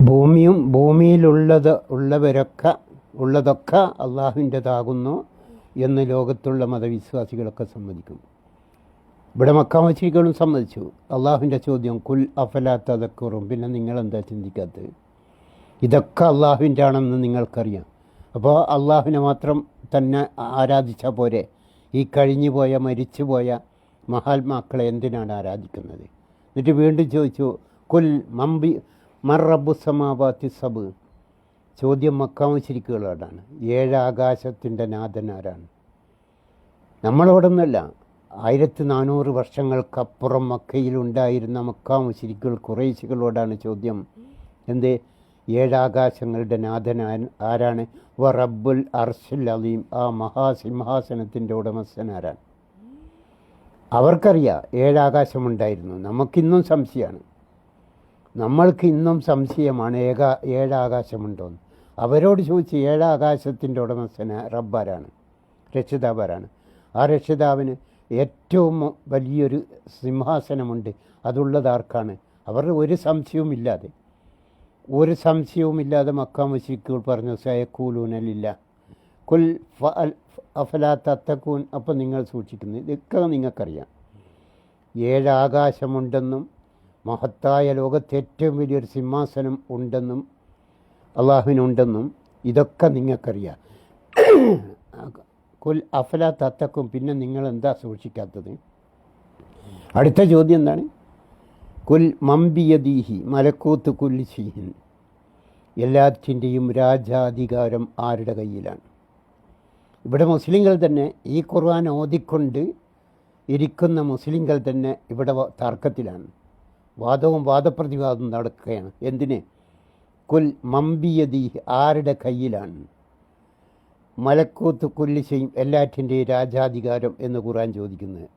ഭൂമിയും ഉള്ളതൊക്കെ അള്ളാഹുവിൻ്റെതാകുന്നു എന്ന് ലോകത്തുള്ള മതവിശ്വാസികളൊക്കെ സമ്മതിക്കും. ഇവിടെ മക്കാമശികളും സമ്മതിച്ചു. അള്ളാഹുവിൻ്റെ ചോദ്യം കുൽ അഫലാ തദക്കുറും, പിന്നെ നിങ്ങളെന്താ ചിന്തിക്കാത്തത്? ഇതൊക്കെ അള്ളാഹുവിൻ്റെ ആണെന്ന് നിങ്ങൾക്കറിയാം. അപ്പോൾ അള്ളാഹുവിനെ മാത്രം തന്നെ ആരാധിച്ചാൽ പോരെ? ഈ കഴിഞ്ഞുപോയ മരിച്ചുപോയ മഹാത്മാക്കളെ എന്തിനാണ് ആരാധിക്കുന്നത്? എന്നിട്ട് വീണ്ടും ചോദിച്ചു കുൽ റബ്ബു സമാവാതി സബ്. ചോദ്യം മക്കാമുശ്രിക്കുകളോടാണ്. 7 ആകാശത്തിൻ്റെ നാഥൻ ആരാണ്? നമ്മളോടൊന്നുമല്ല. 1400 വർഷങ്ങൾക്കപ്പുറം മക്കയിലുണ്ടായിരുന്ന മക്കാമുശ്രിക്കുകൾ ഖുറൈശികളോടാണ് ചോദ്യം. എന്ത്? 7 ആകാശങ്ങളുടെ നാഥൻ ആരാണ്? വ റബ്ബുൽ അർശിൽ അലീം, ആ മഹാസിംഹാസനത്തിൻ്റെ ഉടമസ്ഥൻ ആരാണ്? അവർക്കറിയാം 7 ആകാശമുണ്ടായിരുന്നു. നമുക്കിന്നും സംശയമാണ്. നമ്മൾക്ക് ഇന്നും സംശയമാണ് 7 ആകാശമുണ്ടോയെന്ന്. അവരോട് ചോദിച്ച് 7 ആകാശത്തിൻ്റെ ഉടമസ്ഥന് റബ്ബാരാണ്, രക്ഷിതാവാരാണ്? ആ രക്ഷിതാവിന് ഏറ്റവും വലിയൊരു സിംഹാസനമുണ്ട്. അതുള്ളതാർക്കാണ്? അവർ ഒരു സംശയവുമില്ലാതെ മക്കാ മുശ്രിക്കുകൾ പറഞ്ഞു സയഖൂലൂനലില്ല കുൽ അഫലാ തത്തക്കൂൻ. അപ്പം നിങ്ങൾ സൂക്ഷിക്കുന്നു. ഇതൊക്കെ നിങ്ങൾക്കറിയാം. 7 ആകാശമുണ്ടെന്നും മഹത്തായ ലോകത്ത് ഏറ്റവും വലിയൊരു സിംഹാസനം ഉണ്ടെന്നും അള്ളാഹുവിനുണ്ടെന്നും ഇതൊക്കെ നിങ്ങൾക്കറിയാം. കുൽ അഫലാ തത്തക്കും, പിന്നെ നിങ്ങൾ എന്താ സൂക്ഷിക്കാത്തത്? അടുത്ത ചോദ്യം എന്താണ്? കുൽ മംബിയദീഹി മലക്കൂത്ത് കുല്ലി ഷൈഇൻ, എല്ലാറ്റിൻ്റെയും രാജാധികാരം ആരുടെ കയ്യിലാണ്? ഇവിടെ മുസ്ലിങ്ങൾ തന്നെ, ഈ ഖുർആൻ ഓതിക്കൊണ്ട് ഇരിക്കുന്ന മുസ്ലിങ്ങൾ തന്നെ ഇവിടെ തർക്കത്തിലാണ്. വാദപ്രതിവാദം നടക്കുകയാണ്. എന്തിന്? കുൽ മംബിയദീഹി, ആരുടെ കയ്യിലാണ്? മലക്കൂത്ത് കുല്ലി ഷൈഇൻ, എല്ലാറ്റിൻ്റെയും രാജാധികാരം എന്ന് ഖുർആൻ ചോദിക്കുന്നത്.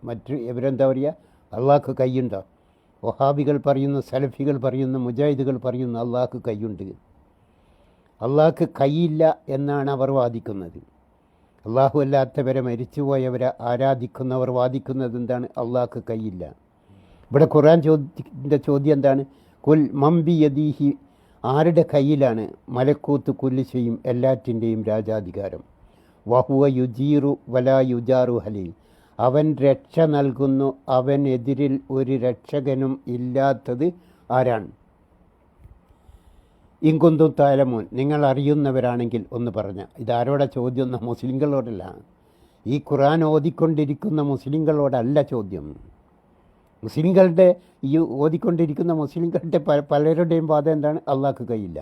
ഇവരെന്താ പറയുക? അള്ളാഹ്ക്ക് കൈയുണ്ടോ? വഹാബികൾ പറയുന്നു, സലഫികൾ പറയുന്നു, മുജാഹിദുകൾ പറയുന്നു അള്ളാഹ്ക്ക് കൈയുണ്ട്. അള്ളാഹ്ക്ക് കൈയില്ല എന്നാണ് അവർ വാദിക്കുന്നത്. അള്ളാഹു അല്ലാത്തവരെ, മരിച്ചുപോയവരെ ആരാധിക്കുന്നവർ വാദിക്കുന്നത് എന്താണ്? അള്ളാഹ്ക്ക് കൈയില്ല. ഇവിടെ ഖുർആൻ ചോദ്യം എന്താണ്? കുൽ മംബിയദീഹി, ആരുടെ കയ്യിലാണ് മലക്കൂത്ത് കുല്ലി ഷൈഇൻ, എല്ലാറ്റിൻ്റെയും രാജാധികാരം? വഹുവ യുജീറു വലാ യുജാറു അലൈഹി, അവൻ രക്ഷ നൽകുന്നു, അവനെതിരിൽ ഒരു രക്ഷകനും ഇല്ലാത്തത് ആരാണ്? ഇൻകുന്തും തഅലമൂൻ, നിങ്ങൾ അറിയുന്നവരാണെങ്കിൽ ഒന്ന് പറഞ്ഞ. ഇതാരോടെ ചോദ്യം? മുസ്ലിങ്ങളോടല്ല. ഈ ഖുർആൻ ഓതിക്കൊണ്ടിരിക്കുന്ന മുസ്ലിങ്ങളോടല്ല ചോദ്യം. മുസ്ലിങ്ങളുടെ ഈ ഓതിക്കൊണ്ടിരിക്കുന്ന മുസ്ലിങ്ങളുടെ പലരുടെയും വാദം എന്താണ്? അള്ളാഹ്ക്ക് കയ്യില്ല.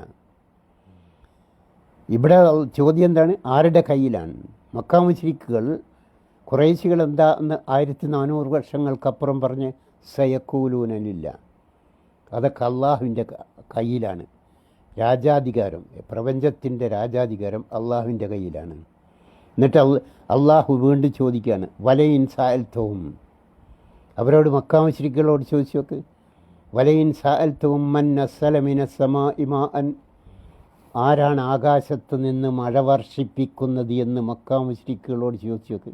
ഇവിടെ ചോദ്യം എന്താണ്? ആരുടെ കയ്യിലാണ്? മക്കാ മുശ്രിക്കുകൾ, ഖുറൈശികൾ എന്താന്ന് 1400 വർഷങ്ങൾക്കപ്പുറം പറഞ്ഞ് സയഖൂലൂനലില്ല, അതൊക്കെ അള്ളാഹുവിൻ്റെ കയ്യിലാണ്. രാജാധികാരം, പ്രപഞ്ചത്തിൻ്റെ രാജാധികാരം അള്ളാഹുവിൻ്റെ കയ്യിലാണ്. എന്നിട്ട് അള്ളാഹു വീണ്ടും ചോദിക്കുകയാണ് വലയിൻ സഅൽതുഹും, അവരോട് മക്കാ മുശ്രിക്കുകളോട് ചോദിച്ചു നോക്ക്. വലയിൻ സഅൽതുഹും മൻ നസ്സല മിനസ് സമാഇ മാഅൻ, ആരാണ് ആകാശത്ത് നിന്ന് മഴ വർഷിപ്പിക്കുന്നത് എന്ന് മക്കാ മുശ്രിക്കുകളോട് ചോദിച്ചു നോക്ക്.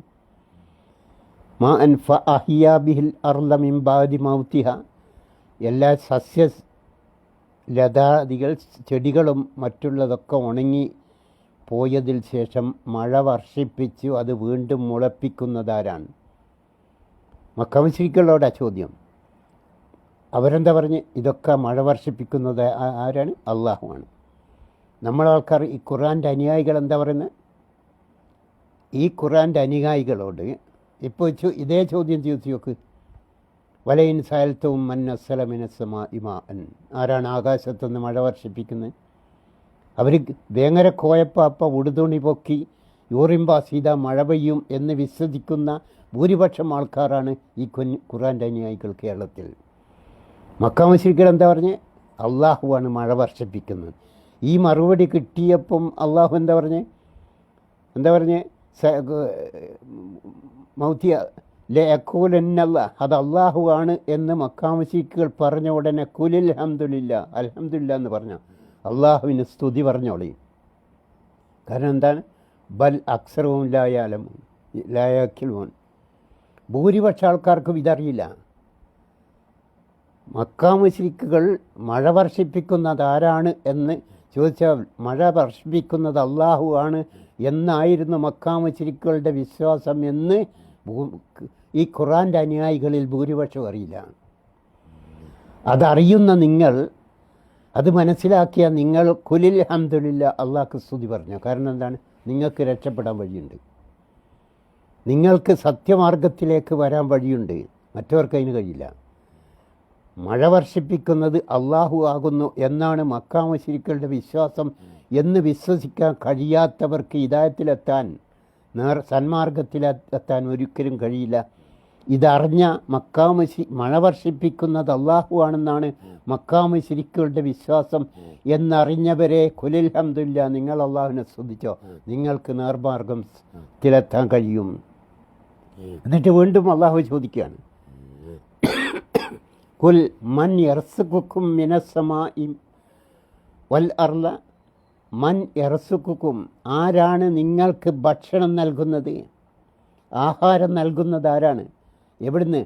മാഅൻ ഫഅഹ്യാ ബിഹിൽ അർള മിൻ ബഅദി മൗതിഹ, എല്ലാ ലതാദികൾ, ചെടികളും മറ്റുള്ളതൊക്കെ ഉണങ്ങി പോയതിൽ ശേഷം മഴ വർഷിപ്പിച്ചു അത് വീണ്ടും മുളപ്പിക്കുന്നതാരാണ്? മക്കാ മുശ്രിക്കുകളോടാ ചോദ്യം. അവരെന്താ പറഞ്ഞ്? ഇതൊക്കെ മഴ വർഷിപ്പിക്കുന്നത് ആരാണ്? അള്ളാഹുവാണ്. നമ്മളാൾക്കാർ, ഈ ഖുർആൻ്റെ അനുയായികൾ എന്താ പറയുന്നത്? ഈ ഖുർആൻ്റെ അനുയായികളോട് ഇപ്പോൾ ഇതേ ചോദ്യം ചോദിച്ചു നോക്ക്. വലയിൻ സഅൽതുഹും മൻ നസ്സല മിനസ് സമാഇ മാഅൻ, ആരാണ് ആകാശത്തുനിന്ന് മഴ വർഷിപ്പിക്കുന്നത്? അവർ വേങ്ങര കോയപ്പാപ്പ ഉടുതുണി പൊക്കി യൂറിംബ സീത മഴ പെയ്യും എന്ന് വിശ്വസിക്കുന്ന ഭൂരിപക്ഷം ആൾക്കാരാണ് ഈ ഖുർആൻ്റെ അനുയായികൾ കേരളത്തിൽ. മക്കാ മുശ്രിക്കുകൾ എന്താ പറഞ്ഞ്? അള്ളാഹുവാണ് മഴ വർഷിപ്പിക്കുന്നത്. ഈ മറുപടി കിട്ടിയപ്പം അള്ളാഹു എന്താ പറഞ്ഞ്? മൗത്തിയ ലയഖൂലന്നല്ല, അത് അള്ളാഹു ആണ് എന്ന് മക്കാ മുശ്രിക്കുകൾ പറഞ്ഞ ഉടനെ കുലിൽ അൽഹംദുലില്ലാ, അൽഹംദുലില്ലാ എന്ന് പറഞ്ഞ അള്ളാഹുവിന് സ്തുതി പറഞ്ഞോളി. കാരണം എന്താണ്? ബൽ അക്സറുഹും ലാ യഅഖിലൂൻ, ഭൂരിപക്ഷ ആൾക്കാർക്കും ഇതറിയില്ല. മക്കാ മുശ്രിക്കുകൾ മഴ വർഷിപ്പിക്കുന്നത് ആരാണ് എന്ന് ചോദിച്ചാൽ മഴ വർഷിപ്പിക്കുന്നത് അള്ളാഹു ആണ് എന്നായിരുന്നു മക്കാ മുശ്രിക്കുകളുടെ വിശ്വാസം എന്ന് ഈ ഖുർആൻ്റെ അനുയായികളിൽ ഭൂരിപക്ഷം അറിയില്ല. അതറിയുന്ന നിങ്ങൾ, അത് മനസ്സിലാക്കിയ നിങ്ങൾ കുലിൽ ഹംദുലില്ലാ അള്ളാഹ്ക്ക് സ്തുതി പറഞ്ഞു. കാരണം എന്താണ്? നിങ്ങൾക്ക് രക്ഷപ്പെടാൻ വഴിയുണ്ട്, നിങ്ങൾക്ക് സത്യമാർഗത്തിലേക്ക് വരാൻ വഴിയുണ്ട്, മറ്റവർക്ക് അതിന് കഴിയില്ല. മഴ വർഷിപ്പിക്കുന്നത് അള്ളാഹു ആകുന്നു എന്നാണ് മക്കാ മുശ്രിക്കുകളുടെ വിശ്വാസം എന്ന് വിശ്വസിക്കാൻ കഴിയാത്തവർക്ക് ഹിദായത്തിലെത്താൻ, സന്മാർഗത്തിലെത്താൻ ഒരിക്കലും കഴിയില്ല. ഇതറിഞ്ഞ മഴ വർഷിപ്പിക്കുന്നത് അള്ളാഹു ആണെന്നാണ് മക്കാ മുശ്രിക്കുകളുടെ വിശ്വാസം എന്നറിഞ്ഞവരെ കുലിൽ ഹംദുലില്ലാ, നിങ്ങൾ അള്ളാഹുവിനെ സ്തുതിച്ചോ, നിങ്ങൾക്ക് നേർമാർഗത്തിലെത്താൻ കഴിയും. എന്നിട്ട് വീണ്ടും അള്ളാഹു ചോദിക്കുകയാണ്, കുൽ മൻ യർസുക്കും മിനസ്സമാഇ വൽ അർള, മൻ യർസുക്കും, ആരാണ് നിങ്ങൾക്ക് ഭക്ഷണം നൽകുന്നത്, ആഹാരം നൽകുന്നത് ആരാണ്? എവിടുന്ന്?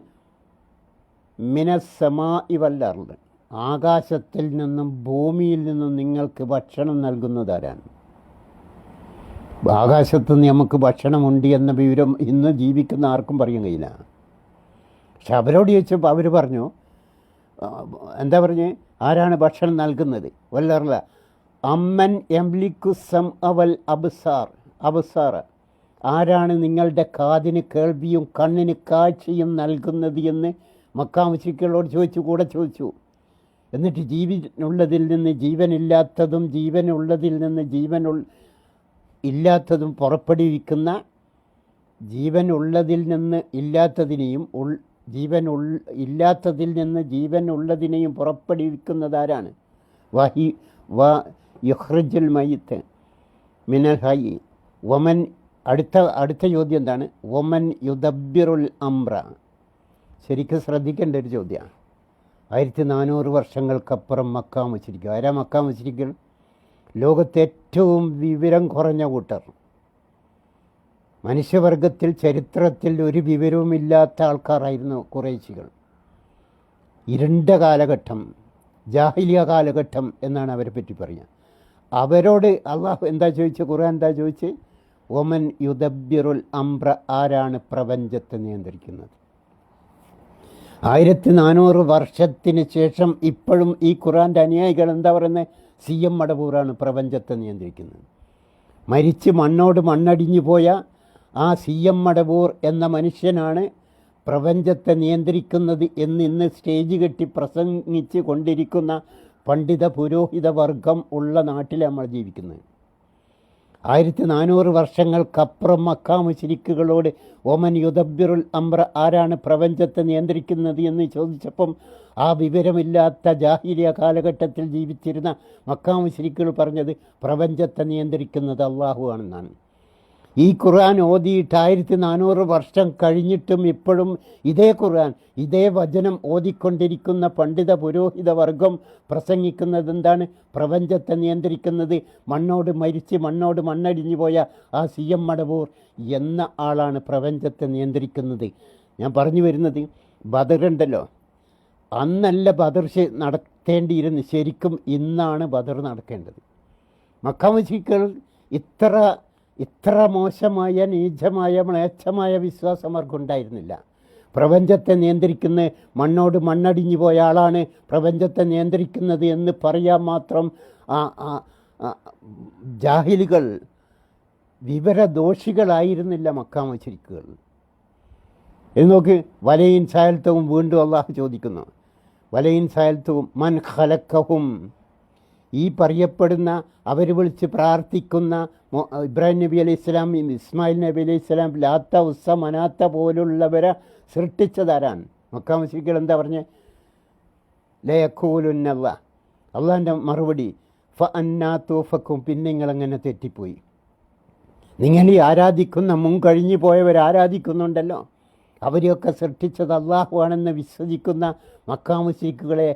മിനസ്സമാഇ വൽ അർള, ആകാശത്തിൽ നിന്നും ഭൂമിയിൽ നിന്നും നിങ്ങൾക്ക് ഭക്ഷണം നൽകുന്നത് ആരാണ്? ആകാശത്ത് നിന്ന് നമുക്ക് ഭക്ഷണമുണ്ട് എന്ന വിവരം ഇന്ന് ജീവിക്കുന്ന ആർക്കും പറയാൻ കഴിയില്ല. പക്ഷെ അവരോട് ചോദിച്ചപ്പോൾ അവർ പറഞ്ഞു, എന്താ പറഞ്ഞ്, ആരാണ് ഭക്ഷണം നൽകുന്നത്? വല്ലറല്ല അമ്മൻ എംലിക്കുസം അവൽ അബ്സാർ, ആരാണ് നിങ്ങളുടെ കാതിന് കേൾവിയും കണ്ണിന് കാഴ്ചയും നൽകുന്നത് എന്ന് മക്കാ മുശ്രിക്കുകളോട് ചോദിച്ചു. എന്നിട്ട് ജീവനുള്ളതിൽ നിന്ന് ജീവനില്ലാത്തതും ജീവനുള്ളതിൽ നിന്ന് ഇല്ലാത്തതും പുറപ്പെടുവിക്കുന്ന, ജീവനുള്ളതിൽ നിന്ന് ഇല്ലാത്തതിനെയും ഇല്ലാത്തതിൽ നിന്ന് ജീവനുള്ളതിനെയും പുറപ്പെടുവിക്കുന്നതാരാണ്? യുഖ്രിജുൽ മയ്യിത്ത് മിനൽ ഹയ്യ് വമൻ, അടുത്ത ചോദ്യം എന്താണ്? വമൻ യുദബ്ബിറുൽ അംറ. ശരിക്കും ശ്രദ്ധിക്കേണ്ട ഒരു ചോദ്യമാണ്. 1400 വർഷങ്ങൾക്കപ്പുറം മക്കാ മുശ്രിക്ക്. ആരാ മക്കാ മുശ്രിക്കുകൾ? ലോകത്തെ ഏറ്റവും വിവരം കുറഞ്ഞ കൂട്ടർ. മനുഷ്യവർഗത്തിൽ ചരിത്രത്തിൽ ഒരു വിവരവുമില്ലാത്ത ആൾക്കാരായിരുന്നു ഖുറൈശികൾ. ഇരുണ്ട കാലഘട്ടം, ജാഹിലിയ കാലഘട്ടം എന്നാണ് അവരെ പറ്റി പറയുക. അവരോട് അള്ളാഹു എന്താ ചോദിച്ചത്? ഖുർആൻ എന്താ ചോദിച്ചത്? ഒമൻ യുദബ്ബിറുൽ അംറ, ആരാണ് പ്രപഞ്ചത്തെ നിയന്ത്രിക്കുന്നത്? 1400 വർഷത്തിന് ശേഷം ഇപ്പോഴും ഈ ഖുർആൻ്റെ അനുയായികൾ എന്താ പറയുന്നത്? CM മടവൂറാണ് പ്രപഞ്ചത്തെ നിയന്ത്രിക്കുന്നത്. മരിച്ച് മണ്ണോട് മണ്ണടിഞ്ഞു പോയ ആ CM മടവൂർ എന്ന മനുഷ്യനാണ് പ്രപഞ്ചത്തെ നിയന്ത്രിക്കുന്നത് എന്ന് ഇന്ന് സ്റ്റേജ് കെട്ടി പ്രസംഗിച്ച് കൊണ്ടിരിക്കുന്ന പണ്ഡിത പുരോഹിത വർഗം ഉള്ള നാട്ടിലാണ് നമ്മൾ ജീവിക്കുന്നത്. 1400 വർഷങ്ങൾക്കപ്പുറം മക്കാ മുശ്രിക്കുകളോട് ഒമൻ യുദബ്ബിറുൽ അംറ, ആരാണ് പ്രപഞ്ചത്തെ നിയന്ത്രിക്കുന്നത് എന്ന് ചോദിച്ചപ്പം ആ വിവരമില്ലാത്ത ജാഹിലിയ കാലഘട്ടത്തിൽ ജീവിച്ചിരുന്ന മക്കാ മുശ്രിക്കുകൾ പറഞ്ഞത് പ്രപഞ്ചത്തെ നിയന്ത്രിക്കുന്നത് അള്ളാഹു ആണെന്നാണ്. ഈ ഖുർആൻ ഓതിയിട്ട് 1400 വർഷം കഴിഞ്ഞിട്ടും ഇപ്പോഴും ഇതേ ഖുർആൻ, ഇതേ വചനം ഓതിക്കൊണ്ടിരിക്കുന്ന പണ്ഡിത പുരോഹിത വർഗം പ്രസംഗിക്കുന്നത് എന്താണ്? പ്രപഞ്ചത്തെ നിയന്ത്രിക്കുന്നത് മണ്ണോട് മണ്ണടിഞ്ഞു പോയ ആ CM മടവൂർ എന്ന ആളാണ് പ്രപഞ്ചത്തെ നിയന്ത്രിക്കുന്നത്. ഞാൻ പറഞ്ഞു വരുന്നത്, ബദറുണ്ടല്ലോ, അന്നല്ല ബദർ നടത്തേണ്ടിയിരുന്നു, ശരിക്കും ഇന്നാണ് ബദർ നടക്കേണ്ടത്. മക്കാ മുശ്രിക്കുകൾ ഇത്ര മോശമായ, നീചമായ, മ്ലേച്ഛമായ വിശ്വാസം അവർക്കുണ്ടായിരുന്നില്ല. പ്രപഞ്ചത്തെ നിയന്ത്രിക്കുന്ന മണ്ണോട് മണ്ണടിഞ്ഞു പോയ ആളാണ് പ്രപഞ്ചത്തെ നിയന്ത്രിക്കുന്നത് എന്ന് പറയാൻ മാത്രം ജാഹിലുകൾ, വിവരദോഷികളായിരുന്നില്ല മക്കാ മുശ്രിക്കുകൾ. ഇത് നോക്ക്, വലയിൻ സായൽത്തവും വീണ്ടും അള്ളാഹു ചോദിക്കുന്നു, വലയിൻ സായൽത്തവും മൻ ഖലഖഹും, ഈ പറയപ്പെടുന്ന അവർ വിളിച്ച് പ്രാർത്ഥിക്കുന്ന ഇബ്രാഹിം നബി അലൈഹി സ്വലാം, ഇസ്മായിൽ നബി അലൈഹി സ്വലാം, ലാത്ത ഉസ്സ മനാത്ത പോലുള്ളവരെ സൃഷ്ടിച്ചതാരാണ്? മക്കാ മുശ്രിക്കുകൾ എന്താ പറഞ്ഞത്? ലയഖൂലുന്നല്ല, അള്ളാഹിൻ്റെ മറുപടി ഫ അന്നാ തൂഫക്കും, പിന്നെ നിങ്ങളങ്ങനെ തെറ്റിപ്പോയി. നിങ്ങൾ ഈ ആരാധിക്കുന്ന മുൻകഴിഞ്ഞു പോയവർ ആരാധിക്കുന്നുണ്ടല്ലോ, അവരെയൊക്കെ സൃഷ്ടിച്ചത് അള്ളാഹു ആണെന്ന് വിശ്വസിക്കുന്ന മക്കാ മുശ്രിക്കുകളെ,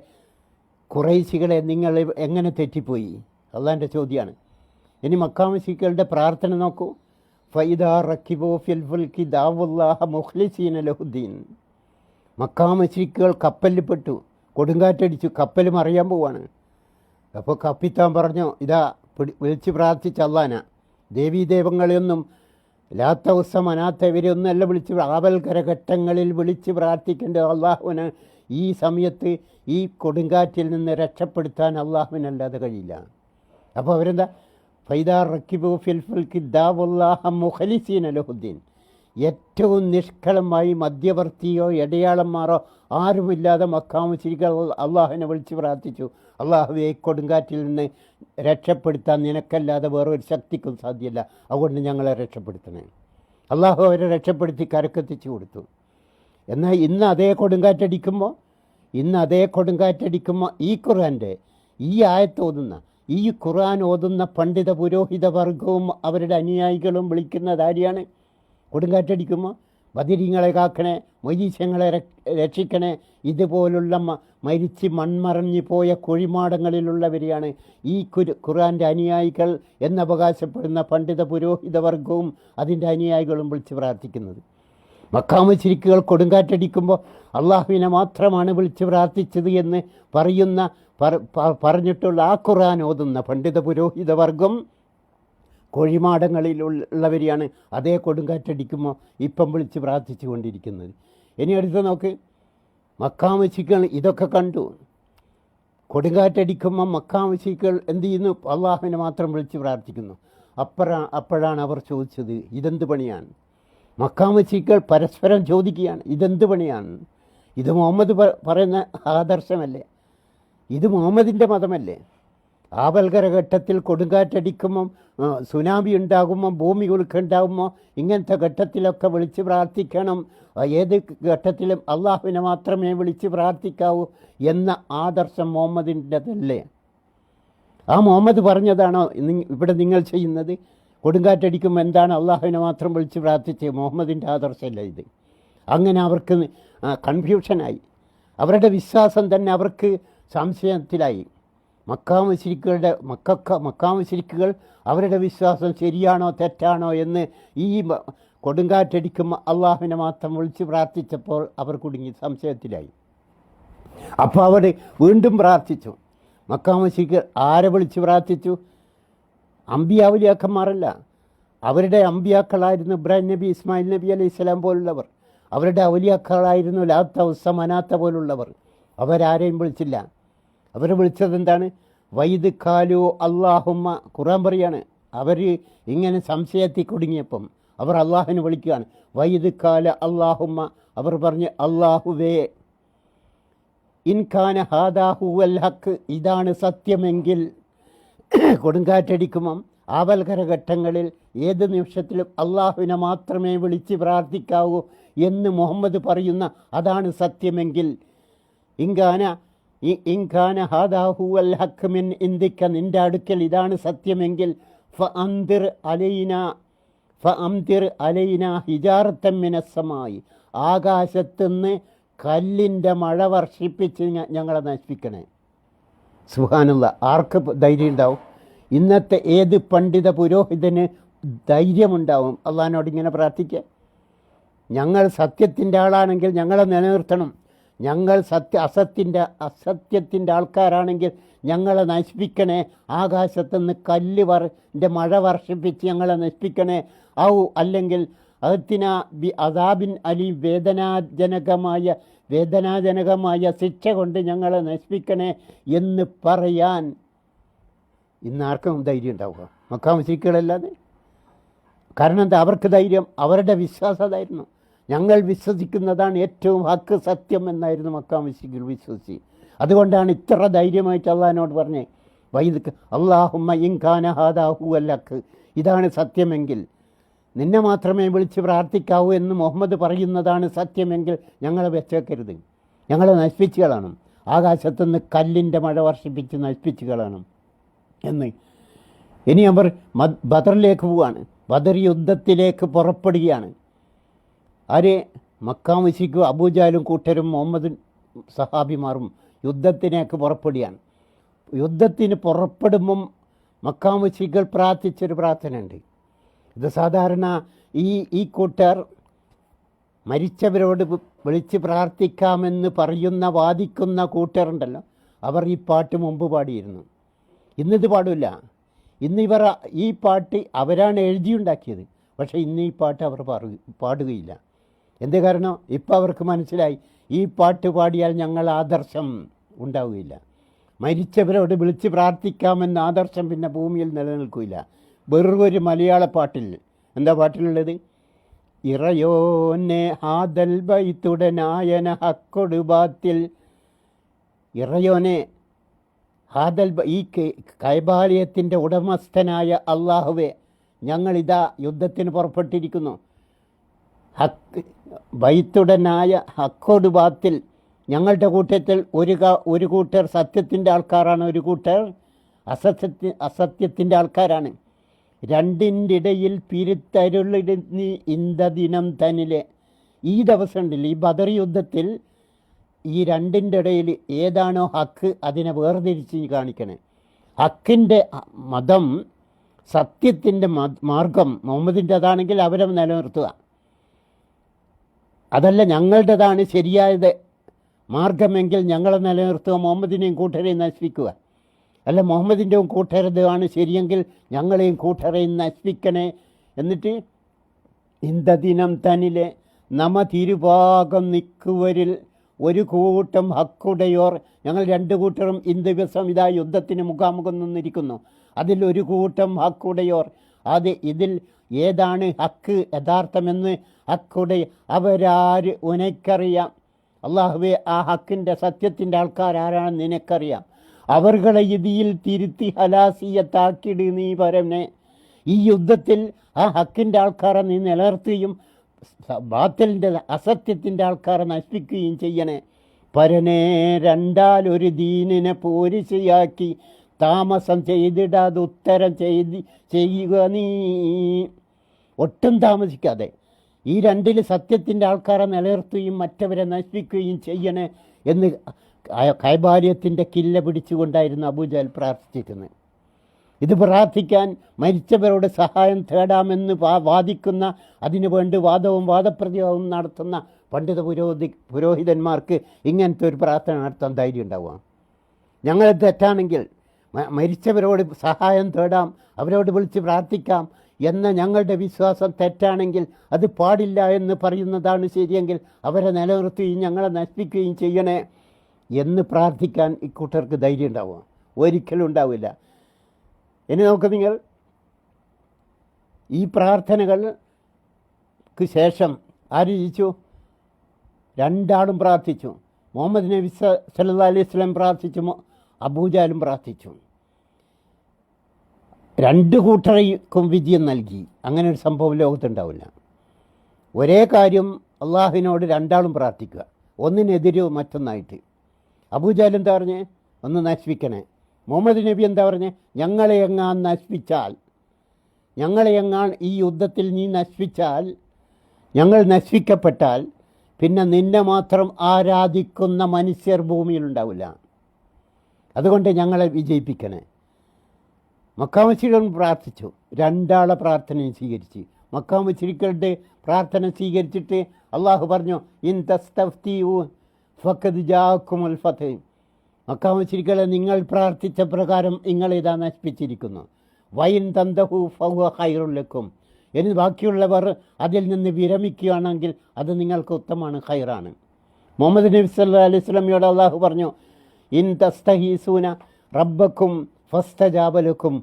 ഖുറൈശികളെ നിങ്ങൾ എങ്ങനെ തെറ്റിപ്പോയി? അള്ളാഹിൻ്റെ ചോദ്യമാണ്. ഇനി മക്കാ മുശ്രിക്കുകളുടെ പ്രാർത്ഥന നോക്കൂ, ഫൈദാ റക്കിബോ ഫിൽ ഫുൽകി ദാവുല്ലാഹ മുഖ്ലിസീന ലഹുദ്ദീൻ. മക്കാ മുശ്രിക്കുകൾ കപ്പലിൽപ്പെട്ടു, കൊടുങ്കാറ്റടിച്ചു, കപ്പൽ മറിയാൻ പോവാണ്. അപ്പോൾ കപ്പിത്താൻ പറഞ്ഞു, ഇതാ വിളിച്ച് പ്രാർത്ഥിച്ച അള്ളാന, ദേവീദേവങ്ങളെയൊന്നും ലാത്ത ഉസ്സ മനാത്ത ഇവരെയൊന്നും അല്ല വിളിച്ച്, ആപൽക്കരഘട്ടങ്ങളിൽ വിളിച്ച് പ്രാർത്ഥിക്കേണ്ടത് അള്ളാഹുവിന്. ഈ സമയത്ത് ഈ കൊടുങ്കാറ്റിൽ നിന്ന് രക്ഷപ്പെടുത്താൻ അള്ളാഹുവിനല്ലാതെ കഴിയില്ല. അപ്പോൾ അവരെന്താ, ഫൈദാ റക്കിബു ഫിൽ ഫുൽക്കി ദാവുല്ലാഹ മുഖലിസീന ലഹുദ്ദീൻ, ഏറ്റവും നിഷ്കളമായി മധ്യവർത്തിയോ ഇടയാളന്മാരോ ആരുമില്ലാതെ മക്കാമുശ്രികൾ അള്ളാഹുവിനെ വിളിച്ച് പ്രാർത്ഥിച്ചു, അള്ളാഹുവെ കൊടുങ്കാറ്റിൽ നിന്ന് രക്ഷപ്പെടുത്താൻ നിനക്കല്ലാതെ വേറൊരു ശക്തിക്കും സാധ്യമല്ല, അതുകൊണ്ട് ഞങ്ങളെ രക്ഷപ്പെടുത്തണേ. അള്ളാഹു അവരെ രക്ഷപ്പെടുത്തി കരക്കെത്തിച്ചു കൊടുത്തു. എന്നാൽ ഇന്ന് അതേ കൊടുങ്കാറ്റടിക്കുമ്പോൾ ഈ ഖുർആൻ്റെ ഈ ആയത്ത് ഓതുന്ന, ഈ ഖുർആൻ ഓതുന്ന പണ്ഡിത പുരോഹിത വർഗവും അവരുടെ അനുയായികളും വിളിക്കുന്നത് ആരെയാണ്? കൊടുങ്കാറ്റടിക്കുമ്പോൾ ബദിരീങ്ങളെ കാക്കണേ, മൊയ്തീശങ്ങളെ രക്ഷിക്കണേ, ഇതുപോലുള്ള മരിച്ച് മൺമറഞ്ഞു പോയ കുഴിമാടങ്ങളിലുള്ളവരെയാണ് ഈ ഖുർആൻ്റെ അനുയായികൾ എന്നവകാശപ്പെടുന്ന പണ്ഡിത പുരോഹിത വർഗവും അതിൻ്റെ അനുയായികളും വിളിച്ച് പ്രാർത്ഥിക്കുന്നത്. മക്കാമുശ്രിക്കുകൾ കൊടുങ്കാറ്റടിക്കുമ്പോൾ അള്ളാഹുവിനെ മാത്രമാണ് വിളിച്ച് പ്രാർത്ഥിച്ചത് എന്ന് പറഞ്ഞിട്ടുള്ള ആ ഖുർആൻ ഓതുന്ന പണ്ഡിത പുരോഹിത വർഗം കോഴിമാടങ്ങളിലുള്ളവരെയാണ് അതേ കൊടുങ്കാറ്റടിക്കുമ്പോൾ ഇപ്പം വിളിച്ച് പ്രാർത്ഥിച്ചു കൊണ്ടിരിക്കുന്നത്. ഇനി അടുത്ത് നോക്ക്, മക്കാമുശ്രിക്കുകൾ ഇതൊക്കെ കണ്ടു. കൊടുങ്കാറ്റടിക്കുമ്പോൾ മക്കാമുശ്രിക്കുകൾ എന്ത് ചെയ്യുന്നു? അള്ളാഹുവിനെ മാത്രം വിളിച്ച് പ്രാർത്ഥിക്കുന്നു. അപ്പോഴാണ് അവർ ചോദിച്ചത്, ഇതെന്ത് പണിയാണ്? മക്കാമുശ്രിക്കുകൾ പരസ്പരം ചോദിക്കുകയാണ്, ഇതെന്ത് പണിയാണ്? ഇത് മുഹമ്മദ് പറയുന്ന ആദർശമല്ലേ? ഇത് മുഹമ്മദിൻ്റെ മതമല്ലേ? ആപൽക്കരഘട്ടത്തിൽ കൊടുങ്കാറ്റടിക്കുമ്പം, സുനാമി ഉണ്ടാകുമ്പം, ഭൂമി കുലുക്കുണ്ടാകുമ്പോൾ ഇങ്ങനത്തെ ഘട്ടത്തിലൊക്കെ വിളിച്ച് പ്രാർത്ഥിക്കണം, ഏത് ഘട്ടത്തിലും അള്ളാഹുവിനെ മാത്രമേ വിളിച്ച് പ്രാർത്ഥിക്കാവൂ എന്ന ആദർശം മുഹമ്മദിൻ്റെതല്ലേ? ആ മുഹമ്മദ് പറഞ്ഞതാണോ ഇവിടെ നിങ്ങൾ ചെയ്യുന്നത്? കൊടുങ്കാറ്റടിക്കുമ്പോൾ എന്താണ് അള്ളാഹുവിനെ മാത്രം വിളിച്ച് പ്രാർത്ഥിച്ച്? മുഹമ്മദിൻ്റെ ആദർശമല്ല ഇത്. അങ്ങനെ അവർക്ക് കൺഫ്യൂഷനായി, അവരുടെ വിശ്വാസം തന്നെ അവർക്ക് സംശയത്തിലായി. മക്കാമുശ്രിക്കുകൾ അവരുടെ വിശ്വാസം ശരിയാണോ തെറ്റാണോ എന്ന് ഈ കൊടുങ്കാറ്റടിക്കുമ്പോൾ അള്ളാഹുവിനെ മാത്രം വിളിച്ച് പ്രാർത്ഥിച്ചപ്പോൾ അവർ കുടുങ്ങി, സംശയത്തിലായി. അപ്പോൾ അവർ വീണ്ടും പ്രാർത്ഥിച്ചു. മക്കാമുശ്രിക്കുകൾ ആരെ വിളിച്ച് പ്രാർത്ഥിച്ചു? അമ്പിയാവുലിയാക്കന്മാരല്ല, അവരുടെ അമ്പിയാക്കളായിരുന്നു ഇബ്രാഹിം നബി, ഇസ്മായിൽ നബി അലൈഹി സ്വലാം പോലുള്ളവർ. അവരുടെ ഔലിയാക്കളായിരുന്നു ലാത്ത ഉസ്സ മനാത്ത പോലുള്ളവർ. അവരാരെയും വിളിച്ചില്ല. അവർ വിളിച്ചത് എന്താണ്? വൈദ് കാലു അള്ളാഹുമ്മ. ഖുർആൻ പറയാണ്, അവർ ഇങ്ങനെ സംശയത്തിൽ കുടുങ്ങിയപ്പം അവർ അള്ളാഹുവിനെ വിളിക്കുകയാണ്. വൈദ് കാല അള്ളാഹുമ്മ, അവർ പറഞ്ഞ്, അള്ളാഹുവേ, ഇൻഖാന ഹാദാഹു അൽ ഹക്ക്, ഇതാണ് സത്യമെങ്കിൽ. കൊടുങ്കാറ്റടിക്കുമ്പം ആപൽക്കരഘട്ടങ്ങളിൽ ഏത് നിമിഷത്തിലും അള്ളാഹുവിനെ മാത്രമേ വിളിച്ച് പ്രാർത്ഥിക്കാവൂ എന്ന് മുഹമ്മദ് പറയുന്ന അതാണ് സത്യമെങ്കിൽ, ഇൻഖാന ഹാദാഹു അൽ ഹക്ക് മിൻ ഇന്ദിക്ക, നിൻ്റെ അടുക്കൽ ഇതാണ് സത്യമെങ്കിൽ, ഫഅംതിർ അലൈന ഹിജാറത്തൻ മിനസ്സമായി, ആകാശത്തുനിന്ന് കല്ലിൻ്റെ മഴ വർഷിപ്പിച്ച് ഞങ്ങളെ നശിപ്പിക്കണേ. സുബ്ഹാനല്ലാഹ്, ആർക്ക് ധൈര്യം ഉണ്ടാവും? ഇന്നത്തെ ഏത് പണ്ഡിത പുരോഹിതന് ധൈര്യമുണ്ടാവും അള്ളാഹിനോട് ഇങ്ങനെ പ്രാർത്ഥിക്കുക? ഞങ്ങൾ സത്യത്തിൻ്റെ ആളാണെങ്കിൽ ഞങ്ങളെ നിലനിർത്തണം, ഞങ്ങൾ അസത്യത്തിൻ്റെ ആൾക്കാരാണെങ്കിൽ ഞങ്ങളെ നശിപ്പിക്കണേ, ആകാശത്തുനിന്ന് കല്ല് മഴ വർഷിപ്പിച്ച് ഞങ്ങളെ നശിപ്പിക്കണേ. അല്ലെങ്കിൽ അഹത്തിന ബി അദാബിൻ അലി, വേദനാജനകമായ ശിക്ഷ കൊണ്ട് ഞങ്ങളെ നശിപ്പിക്കണേ എന്ന് പറയാൻ ഇന്നാർക്കും ധൈര്യം ഉണ്ടാവുക? മക്കാമുശ്രിക്കുകളല്ലാതെ. കാരണം എന്താ? അവർക്ക് ധൈര്യം അവരുടെ വിശ്വാസമായിരുന്നു. ഞങ്ങൾ വിശ്വസിക്കുന്നതാണ് ഏറ്റവും ഹക്ക്, സത്യം എന്നായിരുന്നു മക്കാമുശ്രിക്കുകൾ വിശ്വസിച്ച്. അതുകൊണ്ടാണ് ഇത്ര ധൈര്യമായിട്ട് അള്ളാഹിനോട് പറഞ്ഞേ, വൈദ് അല്ലാഹുമ്മ ഇൻകാന ഹാദാഹു അൽ ഹക്ക്, ഇതാണ് സത്യമെങ്കിൽ നിന്നെ മാത്രമേ വിളിച്ച് പ്രാർത്ഥിക്കാവൂ എന്ന് മുഹമ്മദ് പറയുന്നതാണ് സത്യമെങ്കിൽ ഞങ്ങളെ വെച്ചേക്കരുത്, ഞങ്ങളെ നശിപ്പിച്ച് കളയണം, ആകാശത്തുനിന്ന് കല്ലിൻ്റെ മഴ വർഷിപ്പിച്ച് നശിപ്പിച്ച് കളയണം എന്ന്. ഇനി അവർ ബദറിലേക്ക് പോവുകയാണ്, ബദർ യുദ്ധത്തിലേക്ക് പുറപ്പെടുകയാണ്. ആര്? മക്കാമുശ്രിക്കും അബൂജാലും കൂട്ടരും മുഹമ്മദ് സഹാബിമാരും യുദ്ധത്തിലേക്ക് പുറപ്പെടുകയാണ്. യുദ്ധത്തിന് പുറപ്പെടുമ്പം മക്കാമുശ്രിക്കുകൾ പ്രാർത്ഥിച്ചൊരു പ്രാർത്ഥനയുണ്ട്. ഇത് സാധാരണ ഈ കൂട്ടർ മരിച്ചവരോട് വിളിച്ച് പ്രാർത്ഥിക്കാമെന്ന് പറയുന്ന വാദിക്കുന്ന കൂട്ടരുണ്ടല്ലോ, അവർ ഈ പാട്ട് മുമ്പ് പാടിയിരുന്നു. ഇന്നിത് പാടില്ല. ഇന്നിവർ ഈ പാട്ട് അവരാണ് എഴുതിയുണ്ടാക്കിയത്. പക്ഷേ ഇന്ന് ഈ പാട്ട് അവർ പാടുകയില്ല. എന്ത് കാരണം? ഇപ്പം അവർക്ക് മനസ്സിലായി, ഈ പാട്ട് പാടിയാൽ ഞങ്ങൾ ആദർശം ഉണ്ടാവുകയില്ല. മരിച്ചവരോട് വിളിച്ച് പ്രാർത്ഥിക്കാമെന്ന ആദർശം പിന്നെ ഭൂമിയിൽ നിലനിൽക്കില്ല. വെറൊരു മലയാള പാട്ടിൽ എന്താ പാട്ടിലുള്ളത്? ഇറയോനെ ഹാദൽ ബൈത്തുടനായന ഹക്കൊടുബാത്തിൽ. ഇറയോനെ ഹാദൽ ഈ കൈബാലയത്തിൻ്റെ ഉടമസ്ഥനായ അള്ളാഹുവെ, ഞങ്ങളിതാ യുദ്ധത്തിന് പുറപ്പെട്ടിരിക്കുന്നു. ബൈത്തുടനായ ഹക്കൊടുബാത്തിൽ, ഞങ്ങളുടെ കൂട്ടത്തിൽ ഒരു കൂട്ടർ സത്യത്തിൻ്റെ ആൾക്കാരാണ്, ഒരു കൂട്ടർ അസത്യത്തിൻ്റെ ആൾക്കാരാണ്. രണ്ടിൻ്റെ ഇടയിൽ പിരിത്തരുളിടുന്നി ഇന്ത ദിനം തന്നിലെ. ഈ ദിവസം ഉണ്ടല്ലോ, ഈ ബദർ യുദ്ധത്തിൽ ഈ രണ്ടിൻ്റെ ഇടയിൽ ഏതാണോ ഹക്ക് അതിനെ വേർതിരിച്ച് കാണിക്കണേ. ഹക്കിൻ്റെ മതം, സത്യത്തിൻ്റെ മാർഗം മുഹമ്മദിൻ്റെതാണെങ്കിൽ അവരെ നിലനിർത്തുക. അതല്ല ഞങ്ങളുടേതാണ് ശരിയായത് മാർഗമെങ്കിൽ ഞങ്ങളെ നിലനിർത്തുക, മുഹമ്മദിനെയും കൂട്ടരെയും നശിപ്പിക്കുക. അല്ല മുഹമ്മദിൻ്റെയും കൂട്ടരതാണ് ശരിയെങ്കിൽ ഞങ്ങളെയും കൂട്ടരെയും നശിപ്പിക്കണേ. എന്നിട്ട് ഇന്ദദിനം തന്നിലെ നമ തിരുഭാഗം നിൽക്കുവരിൽ ഒരു കൂട്ടം ഹക്കുടയോർ, ഞങ്ങൾ രണ്ട് കൂട്ടരും ഇന്ന് ദിവസം ഇതാ യുദ്ധത്തിന് മുഖാമുഖം നിന്നിരിക്കുന്നു. അതിലൊരു കൂട്ടം ഹക്കുടയോർ, അത് ഇതിൽ ഏതാണ് ഹക്ക് യഥാർത്ഥമെന്ന് ഹക്കുടയ അവരാര് ഉനക്കറിയാം. അള്ളാഹുവെ, ആ ഹക്കിൻ്റെ സത്യത്തിൻ്റെ ആൾക്കാരാരാണെന്ന് നിനക്കറിയാം. അവർകളെ ഇതിൽ തിരുത്തി ഹലാസിയത്താക്കിട് നീ പരനെ. ഈ യുദ്ധത്തിൽ ആ ഹക്കിൻ്റെ ആൾക്കാരെ നീ നിലനിർത്തുകയും ബാത്തിലിൻ്റെ അസത്യത്തിൻ്റെ ആൾക്കാരെ നശിപ്പിക്കുകയും ചെയ്യണേ. പരനെ രണ്ടാലൊരു ദീനിനെ പോരിശയാക്കി താമസം ചെയ്തിടാതെ ഉത്തരം ചെയ്യുക നീ. ഒട്ടും താമസിക്കാതെ ഈ രണ്ടിൽ സത്യത്തിൻ്റെ ആൾക്കാരെ നിലനിർത്തുകയും മറ്റവരെ നശിപ്പിക്കുകയും ചെയ്യണേ എന്ന് കൈബാലയത്തിൻ്റെ കില്ല പിടിച്ചുകൊണ്ടായിരുന്നു അബൂജഹൽ പ്രാർത്ഥിച്ചിരുന്നത്. ഇത് പ്രാർത്ഥിക്കാൻ മരിച്ചവരോട് സഹായം തേടാമെന്ന് വാദിക്കുന്ന, അതിനുവേണ്ടി വാദവും വാദപ്രതിവാദവും നടത്തുന്ന പണ്ഡിത പുരോഹിതന്മാർക്ക് ഇങ്ങനത്തെ ഒരു പ്രാർത്ഥന നടത്താൻ ധൈര്യം ഉണ്ടാവുക? ഞങ്ങൾ തെറ്റാണെങ്കിൽ മരിച്ചവരോട് സഹായം തേടാം, അവരോട് വിളിച്ച് പ്രാർത്ഥിക്കാം എന്ന ഞങ്ങളുടെ വിശ്വാസം തെറ്റാണെങ്കിൽ അത് പാടില്ല എന്ന് പറയുന്നതാണ് ശരിയെങ്കിൽ അവരെ നിലനിർത്തുകയും ഞങ്ങളെ നശിപ്പിക്കുകയും ചെയ്യണേ എന്ന് പ്രാർത്ഥിക്കാൻ ഇക്കൂട്ടർക്ക് ധൈര്യം ഉണ്ടാവുക? ഒരിക്കലും ഉണ്ടാവില്ല. ഇനി നോക്ക് നിങ്ങൾ, ഈ പ്രാർത്ഥനകൾക്ക് ശേഷം ആര് ജയിച്ചു? രണ്ടാളും പ്രാർത്ഥിച്ചു. മുഹമ്മദ് നബി സല്ലല്ലാഹു അലൈഹി വസല്ലം പ്രാർത്ഥിച്ചു, അബൂജഹലും പ്രാർത്ഥിച്ചു. രണ്ട് കൂട്ടർക്കും വിജയം നൽകി. അങ്ങനെ ഒരു സംഭവം ലോകത്തുണ്ടാവില്ല. ഒരേ കാര്യം അള്ളാഹുവിനോട് രണ്ടാളും പ്രാർത്ഥിക്കുക, ഒന്നിനെതിരോ മറ്റൊന്നായിട്ട്. അബൂജഹൽ എന്താ പറഞ്ഞേ? ഒന്ന് നശിപ്പിക്കണേ. മുഹമ്മദ് നബി എന്താ പറഞ്ഞേ? ഞങ്ങളെ എങ്ങാൻ നശിപ്പിച്ചാൽ, ഞങ്ങളെ എങ്ങാൻ ഈ യുദ്ധത്തിൽ നീ നശിപ്പിച്ചാൽ, ഞങ്ങൾ നശിപ്പിക്കപ്പെട്ടാൽ പിന്നെ നിന്നെ മാത്രം ആരാധിക്കുന്ന മനുഷ്യർ ഭൂമിയിലുണ്ടാവില്ല. അതുകൊണ്ട് ഞങ്ങളെ വിജയിപ്പിക്കണേ. മക്കാമുശ്രികൾ പ്രാർത്ഥിച്ചു, രണ്ടാളെ പ്രാർത്ഥനയും സ്വീകരിച്ച്. മക്കാമുശ്രികളുടെ പ്രാർത്ഥന സ്വീകരിച്ചിട്ട് അള്ളാഹു പറഞ്ഞു, ഇൻ തസ്തഫ്തിഉ ഫഖദ് ജാഅക്കുമുൽ ഫത്ഹ്. മക്കാമുശ്രികളെ, നിങ്ങൾ പ്രാർത്ഥിച്ച പ്രകാരം നിങ്ങളിതാ നശിപ്പിച്ചിരിക്കുന്നു. വൈൻ തന്തഹു ഫഹുവ ഖൈറുൽ ലക്കും. ഇനി ബാക്കിയുള്ളവർ അതിൽ നിന്ന് വിരമിക്കുകയാണെങ്കിൽ അത് നിങ്ങൾക്ക് ഉത്തമമാണ്, ഖൈറാണ്. മുഹമ്മദ് നബി സല്ലല്ലാഹു അലൈഹി വസല്ലമയോട് അള്ളാഹു പറഞ്ഞു, ഇൻ തസ്തഹീസൂന റബ്ബക്കും ഫസ്തജാബ ലക്കും.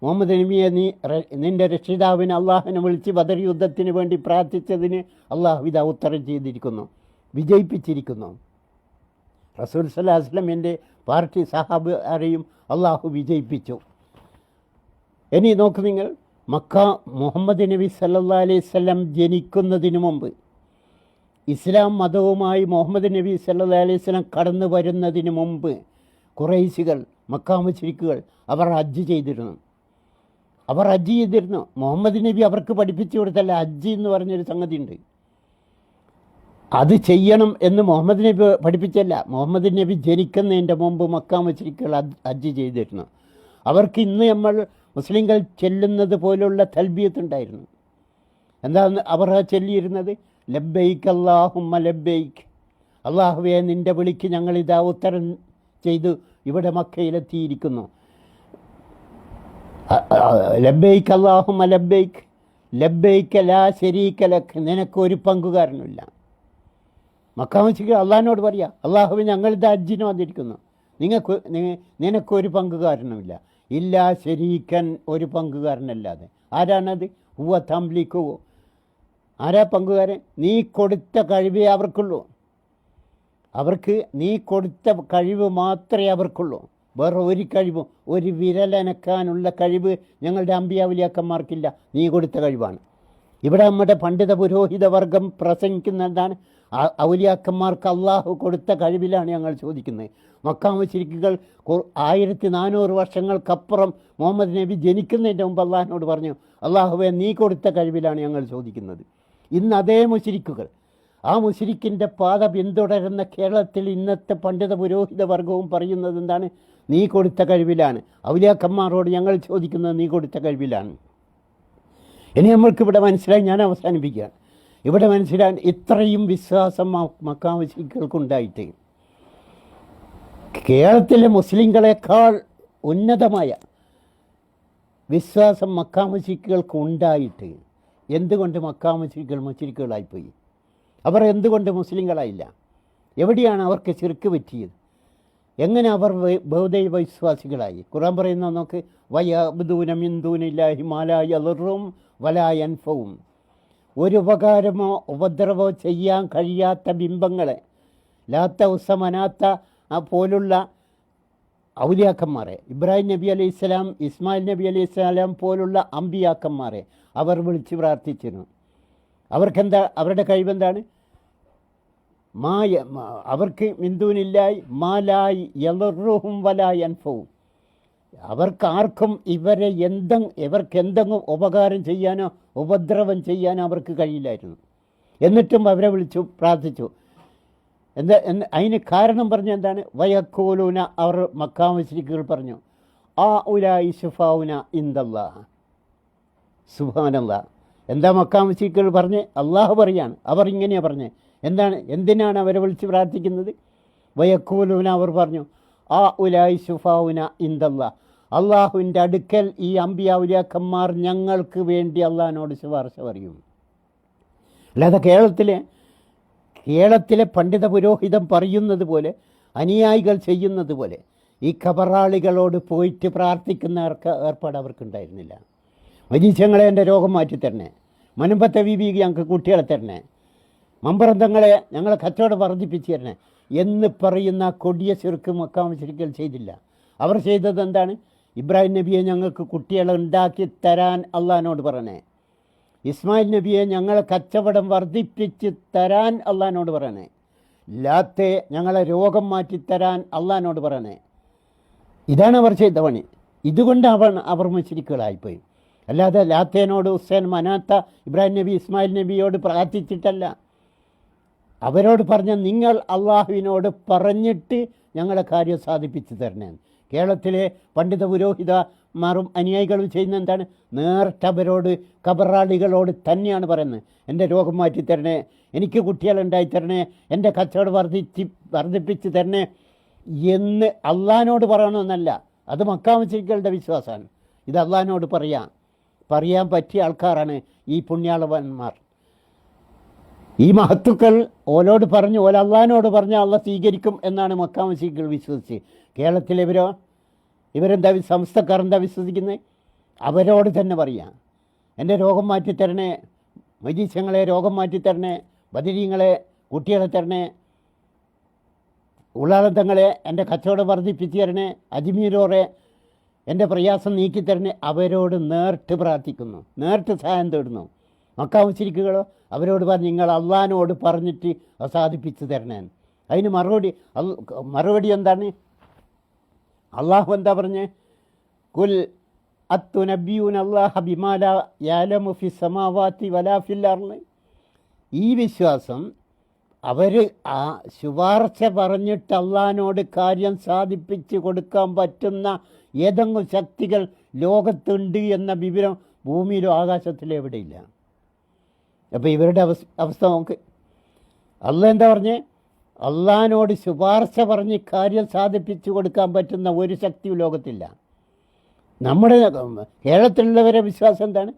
മുഹമ്മദ് നബിയെ, നീ നിൻ്റെ രക്ഷിതാവിന് അള്ളാഹുവിനെ വിളിച്ച് ബദർ യുദ്ധത്തിന് വേണ്ടി പ്രാർത്ഥിച്ചതിന് അള്ളാഹു ഇതാ ഉത്തരം ചെയ്തിരിക്കുന്നു, വിജയിപ്പിച്ചിരിക്കുന്നു. റസൂൽ സല്ലല്ലാഹു അലൈഹി വസല്ലമിൻ്റെ പാർട്ടി സഹാബിയെയും അള്ളാഹു വിജയിപ്പിച്ചു. ഇനി നോക്ക് നിങ്ങൾ, മക്ക മുഹമ്മദ് നബി സല്ലല്ലാഹു അലൈഹി വസല്ലം ജനിക്കുന്നതിന് മുമ്പ്, ഇസ്ലാം മതവുമായി മുഹമ്മദ് നബി സല്ലല്ലാഹു അലൈഹി വസല്ലം കടന്നു വരുന്നതിന് മുമ്പ് ഖുറൈശികൾ, മക്ക മുശ്രിക്കുകൾ അവർ ഹജ്ജ് ചെയ്തിരുന്നു. മുഹമ്മദ് നബി അവർക്ക് പഠിപ്പിച്ചു കൊടുത്തല്ല ഹജ്ജ് എന്ന് പറഞ്ഞൊരു സംഗതി ഉണ്ട്. അത് ചെയ്യണം എന്ന് മുഹമ്മദ് നബി പഠിപ്പിച്ചല്ല. മുഹമ്മദ് നബി ജനിക്കുന്നതിൻ്റെ മുമ്പ് മക്ക മുശ്രിക്കുകൾ ഹജ്ജ് ചെയ്തിരുന്നു. അവർക്ക് ഇന്ന് നമ്മൾ മുസ്ലിങ്ങൾ ചെല്ലുന്നത് പോലുള്ള തൽബിയത്ത് ഉണ്ടായിരുന്നു. എന്താണ് അവർ ചൊല്ലിയിരുന്നത്? ലബ്ബൈക്ക് അല്ലാഹുമ്മ ലബ്ബൈക്ക്, അള്ളാഹുവേ നിൻ്റെ വിളിക്ക് ഞങ്ങളിതാ ഉത്തരം ചെയ്തു ഇവിടെ മക്കയിലെത്തിയിരിക്കുന്നു. ലബ്ബൈക്ക് അല്ലാഹുമ്മ ലബ്ബൈക്ക് ലബ്ബൈക ലാ ശരീക ലക്, നിനക്കൊരു പങ്കുകാരനുമില്ല. മക്കാമച്ചിക്ക് അള്ളാഹിനോട് പറയാം, അള്ളാഹുവെ ഞങ്ങളിത് ഹജ്ജിന് വന്നിരിക്കുന്നു, നിനക്കൊരു പങ്കുകാരനുമില്ല. ഇല്ലാ ശരീക്കൻ, ഒരു പങ്കുകാരനല്ലാതെ. ആരാണത്? ഹുവ തംലിക്കുവോ, ആരാ പങ്കുകാരൻ? നീ കൊടുത്ത കഴിവേ അവർക്കുള്ളൂ. അവർക്ക് നീ കൊടുത്ത കഴിവ് മാത്രമേ അവർക്കുള്ളൂ. വേറെ ഒരു കഴിവും, ഒരു വിരലനക്കാനുള്ള കഴിവ് ഞങ്ങളുടെ അമ്പിയാവുലിയാക്കന്മാർക്കില്ല. നീ കൊടുത്ത കഴിവാണ്. ഇവിടെ നമ്മുടെ പണ്ഡിത പുരോഹിത വർഗം പ്രസംഗിക്കുന്ന എന്താണ്? ഔലിയാക്കന്മാർക്ക് അള്ളാഹു കൊടുത്ത കഴിവിലാണ് ഞങ്ങൾ ചോദിക്കുന്നത്. മക്കാ മുശ്രിക്കുകൾ 1400 വർഷങ്ങൾക്കപ്പുറം മുഹമ്മദ് നബി ജനിക്കുന്നതിൻ്റെ മുമ്പ് അള്ളാഹിനോട് പറഞ്ഞു, അള്ളാഹുവെ നീ കൊടുത്ത കഴിവിലാണ് ഞങ്ങൾ ചോദിക്കുന്നത്. ഇന്ന് അതേ മുശ്രിക്കുകൾ, ആ മുശ്രിക്കിൻ്റെ പാത പിന്തുടരുന്ന കേരളത്തിൽ ഇന്നത്തെ പണ്ഡിത പുരോഹിത വർഗവും പറയുന്നത് എന്താണ്? നീ കൊടുത്ത കഴിവിലാണ്. ഔലിയാക്കന്മാരോട് ഞങ്ങൾ ചോദിക്കുന്നത് നീ കൊടുത്ത കഴിവിലാണ്. ഇനി നമ്മൾക്കിവിടെ മനസ്സിലായി, ഞാൻ അവസാനിപ്പിക്കുകയാണ്. ഇവിടെ മനസ്സിലാൻ ഇത്രയും വിശ്വാസം മക്കാ മുശ്രിക്കുകൾക്കുണ്ടായിട്ട് കേരളത്തിലെ മുസ്ലിങ്ങളെക്കാൾ ഉന്നതമായ വിശ്വാസം മക്കാ മുശ്രിക്കുകൾക്ക് ഉണ്ടായിട്ട് എന്തുകൊണ്ട് മക്കാ മുശ്രിക്കുകൾ മുശ്രിക്കുകളായിപ്പോയി? അവർ എന്തുകൊണ്ട് മുസ്ലിങ്ങളായില്ല? എവിടെയാണ് അവർക്ക് ശിർക്ക് പറ്റിയത്? എങ്ങനെ അവർ ബഹുദൈവ വിശ്വാസികളായി? ഖുർആൻ പറയുന്ന നോക്ക്, വയഅ്ബുദൂന മിൻ ദൂനില്ലാഹി മാ ലാ യദുറുഹും വലാ യൻഫഉഹും, ഒരു ഉപകാരമോ ഉപദ്രവമോ ചെയ്യാൻ കഴിയാത്ത ബിംബങ്ങളെ, ലാത്ത ഉസ്സ മനാത്ത പോലുള്ള ഔലിയാക്കന്മാരെ, ഇബ്രാഹിം നബി അലൈഹി സ്വലാം, ഇസ്മായിൽ നബി അലൈഹി സ്വലാം പോലുള്ള അമ്പിയാക്കന്മാരെ അവർ വിളിച്ച് പ്രാർത്ഥിച്ചിരുന്നു. അവർക്കെന്താ? അവരുടെ കഴിവെന്താണ്? അവർക്ക് മിന്ദൂനില്ലായി മാലായി യദുറുഹും വലാ യൻഫഉഹും, അവർക്കാർക്കും ഇവർക്ക് എന്തെങ്കിലും ഉപകാരം ചെയ്യാനോ ഉപദ്രവം ചെയ്യാനോ അവർക്ക് കഴിയില്ലായിരുന്നു. എന്നിട്ടും അവരെ വിളിച്ചു പ്രാർത്ഥിച്ചു. അതിന് കാരണം പറഞ്ഞ എന്താണ്? വയഖൂലൂന, അവർ മക്കാ മുശ്രിക്കുകൾ പറഞ്ഞു, ആ ഉലായി ശുഫാഉന ഇൻദല്ലാഹ്. സുബ്ഹാനല്ലാഹ്. എന്താ മക്കാ മുശ്രിക്കുകൾ പറഞ്ഞ്? അള്ളാഹു പറയാണ്, അവർ ഇങ്ങനെയാണ് പറഞ്ഞത്. എന്തിനാണ് അവരെ വിളിച്ച് പ്രാർത്ഥിക്കുന്നത്? വയഖൂലൂന, അവർ പറഞ്ഞു, ആ ഉലായി ശുഫാഉന ഇൻദല്ലാഹ്, അള്ളാഹുവിൻ്റെ അടുക്കൽ ഈ അമ്പിയാവുലിയാക്കന്മാർ ഞങ്ങൾക്ക് വേണ്ടി അള്ളാഹിനോട് ശുപാർശ പറയും. അല്ലാതെ കേരളത്തിലെ പണ്ഡിത പുരോഹിതം പറയുന്നത് പോലെ, അനുയായികൾ ചെയ്യുന്നത് പോലെ ഈ ഖബറാളികളോട് പോയിട്ട് പ്രാർത്ഥിക്കുന്ന ഏർപ്പാട് അവർക്കുണ്ടായിരുന്നില്ല. മജീസ്യങ്ങളെ എൻ്റെ രോഗം മാറ്റിത്തരണേ, മനുമ്പത്തെ ബീബി ഞങ്ങൾക്ക് കുട്ടികളെ തരണേ, മമ്പറന്തങ്ങളെ ഞങ്ങളെ കച്ചവടം വർദ്ധിപ്പിച്ച് തരണേ എന്ന് പറയുന്ന കൊടിയ ശിർക്ക് മക്കാ മുശ്രിക്കുകൾ ചെയ്തില്ല. അവർ ചെയ്തത് എന്താണ്? ഇബ്രാഹിം നബിയെ ഞങ്ങൾക്ക് കുട്ടികളെ ഉണ്ടാക്കി തരാൻ അള്ളാഹിനോട് പറയണേ, ഇസ്മായിൽ നബിയെ ഞങ്ങളെ കച്ചവടം വർദ്ധിപ്പിച്ച് തരാൻ അള്ളാഹിനോട് പറയണേ, ലാത്തെ ഞങ്ങളെ രോഗം മാറ്റിത്തരാൻ അള്ളാഹിനോട് പറയണേ. ഇതാണ് അവർ ചെയ്ത പണി. ഇതുകൊണ്ട് അവർ മുശ്രിക്കുകളായിപ്പോയി. അല്ലാതെ ലാത്തേനോട്, ഹുസൈൻ, മനാത്ത, ഇബ്രാഹിം നബി, ഇസ്മായിൽ നബിയോട് പ്രാർത്ഥിച്ചിട്ടല്ല. അവരോട് പറഞ്ഞ, നിങ്ങൾ അള്ളാഹുവിനോട് പറഞ്ഞിട്ട് ഞങ്ങളെ കാര്യം സാധിപ്പിച്ചു തരണേ. കേരളത്തിലെ പണ്ഡിത പുരോഹിതന്മാരും അനുയായികളും ചെയ്യുന്ന എന്താണ്? നേരിട്ട് അവരോട്, ഖബറാളികളോട് തന്നെയാണ് പറയുന്നത്, എൻ്റെ രോഗം മാറ്റിത്തരണേ, എനിക്ക് കുട്ടികളുണ്ടായി തരണേ, എൻ്റെ കച്ചവടം വർദ്ധിപ്പിച്ച് തരണേ എന്ന് അള്ളാഹിനോട് പറയണമെന്നല്ല. അത് മക്കാ മുശ്രിക്കുകളുടെ വിശ്വാസമാണ്. ഇത് അള്ളാഹിനോട് പറയാൻ പറ്റിയ ആൾക്കാരാണ് ഈ പുണ്യാളവന്മാർ. ഈ മഹത്തുക്കൾ ഓലോട് പറഞ്ഞു, അള്ളാഹിനോട് പറഞ്ഞാൽ അള്ളാഹ് സ്വീകരിക്കും എന്നാണ് മക്കാ മുശ്രിക്കുകൾ വിശ്വസിച്ച്. കേരളത്തിലെ ഇവരെന്താ സംസ്ഥക്കാർ എന്താ വിശ്വസിക്കുന്നത്? അവരോട് തന്നെ പറയാം, എൻ്റെ രോഗം മാറ്റിത്തരണേ, മജീസ്യങ്ങളെ രോഗം മാറ്റിത്തരണേ, ബദരീങ്ങളെ കുട്ടികളെ തരണേ, ഉള്ളാളത്തങ്ങളെ എൻ്റെ കച്ചവടം വർദ്ധിപ്പിച്ച് തരണേ, അജ്മീരോറെ എൻ്റെ പ്രയാസം നീക്കിത്തരണേ. അവരോട് നേരിട്ട് പ്രാർത്ഥിക്കുന്നു, നേരിട്ട് സഹായം തേടുന്നു. മക്കാ മുശ്രിക്കുകളോ അവരോട് പറഞ്ഞ് നിങ്ങൾ അള്ളാഹിനോട് പറഞ്ഞിട്ട് സാധിപ്പിച്ച് തരണേ. അതിന് മറുപടി എന്താണ്? അള്ളാഹു എന്താ പറഞ്ഞേ? കുൽ അത്തുനബിയൂന അല്ലാഹ ബിമാ ലാ യഅലമു ഫിസ് സമാവാതി വലാ ഫിൽ അർള്. ഈ വിശ്വാസം അവർ ആ ശുപാർശ പറഞ്ഞിട്ട് അള്ളാഹിനോട് കാര്യം സാധിപ്പിച്ച് കൊടുക്കാൻ പറ്റുന്ന ഏതെങ്കിലും ശക്തികൾ ലോകത്തുണ്ട് എന്ന വിവരം ഭൂമിയിലോ ആകാശത്തിലോ എവിടെയില്ല. അപ്പോൾ ഇവരുടെ അവസ്ഥ നോക്ക്. അള്ളാഹ് എന്താ പറഞ്ഞേ? അള്ളാഹിനോട് ശുപാർശ പറഞ്ഞ് കാര്യം സാധിപ്പിച്ചു കൊടുക്കാൻ പറ്റുന്ന ഒരു ശക്തിയും ലോകത്തില്ല. നമ്മുടെ കേരളത്തിലുള്ളവരെ വിശ്വാസം എന്താണ്?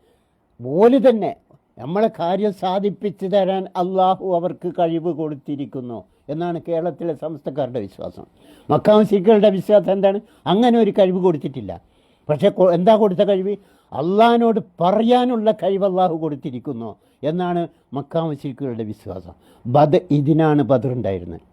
ഓല് തന്നെ നമ്മളെ കാര്യം സാധിപ്പിച്ചു തരാൻ അള്ളാഹു അവർക്ക് കഴിവ് കൊടുത്തിരിക്കുന്നു എന്നാണ് കേരളത്തിലെ സമസ്തക്കാരുടെ വിശ്വാസം. മക്കാ മുശ്രിക്കുകളുടെ വിശ്വാസം എന്താണ്? അങ്ങനെ ഒരു കഴിവ് കൊടുത്തിട്ടില്ല. പക്ഷേ എന്താ കൊടുത്ത കഴിവ്? അള്ളാഹിനോട് പറയാനുള്ള കഴിവ് അള്ളാഹു കൊടുത്തിരിക്കുന്നു എന്നാണ് മക്കാ മുശ്രിക്കുകളുടെ വിശ്വാസം. ഇതിനാണ് ബദറുണ്ടായിരുന്നത്.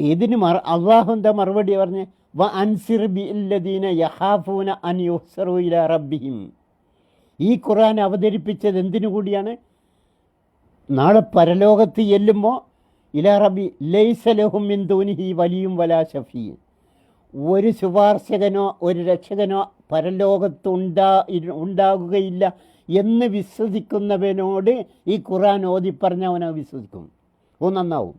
ഇതിന് അള്ളാഹു എന്താ മറുപടി പറഞ്ഞ്? വ അൻസിർ ബില്ലദീന യഖാഫൂന അൻ യുഹ്സറു ഇലാ റബ്ബിഹിം. ഈ ഖുർആൻ അവതരിപ്പിച്ചത് എന്തിനു കൂടിയാണ്? നാളെ പരലോകത്ത് ചെല്ലുമ്പോൾ ഇലാ റബ്ബി ലൈസ ലഹും മിൻ ദൂനിഹി വലിയും വലാ ഷഫീ, ഒരു ശുപാർശകനോ ഒരു രക്ഷകനോ പരലോകത്ത് ഉണ്ടാകുകയില്ല എന്ന് വിശ്വസിക്കുന്നവനോട് ഈ ഖുർആൻ ഓതി പറഞ്ഞ അവനെ വിശ്വസിക്കും, നന്നാവും.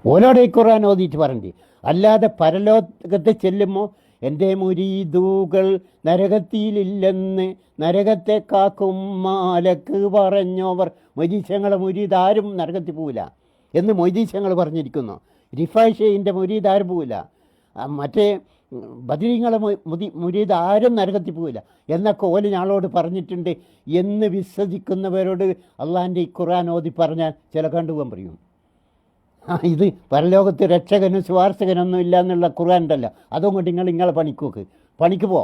ഓലോടെ ഈ ഖുർആൻ ഓതിയിട്ട് പറഞ്ഞിട്ട്. അല്ലാതെ പരലോകത്ത് ചെല്ലുമ്പോൾ എൻ്റെ മുരീദൂകൾ നരകത്തിയിലില്ലെന്ന് നരകത്തെ കാക്കും മാലക്ക് പറഞ്ഞോവർ. മൊയ്തീശങ്ങളെ മുരീദ് ആരും നരകത്തിൽ പോവില്ല എന്ന് മൊയ്തീശങ്ങൾ പറഞ്ഞിരിക്കുന്നു. റിഫാഷയുടെ മുരീദ് ആരും പോവില്ല, മറ്റേ ബദരീങ്ങളെ മുരീദ് ആരും നരകത്തിൽ പോവില്ല എന്നൊക്കെ ഓല് ഞങ്ങളോട് പറഞ്ഞിട്ടുണ്ട് എന്ന് വിശ്വസിക്കുന്നവരോട് അള്ളാഹിൻ്റെ ഈ ഖുർആൻ ഓതി പറഞ്ഞാൽ ചില കണ്ടുപോകാൻ പറയും. ഇത് പരലോകത്ത് രക്ഷകനും ശുപാർശകനൊന്നും ഇല്ല എന്നുള്ള ഖുർആൻ ഉണ്ടല്ലോ, അതുകൊണ്ട് നിങ്ങളെ പണിക്ക് പോ.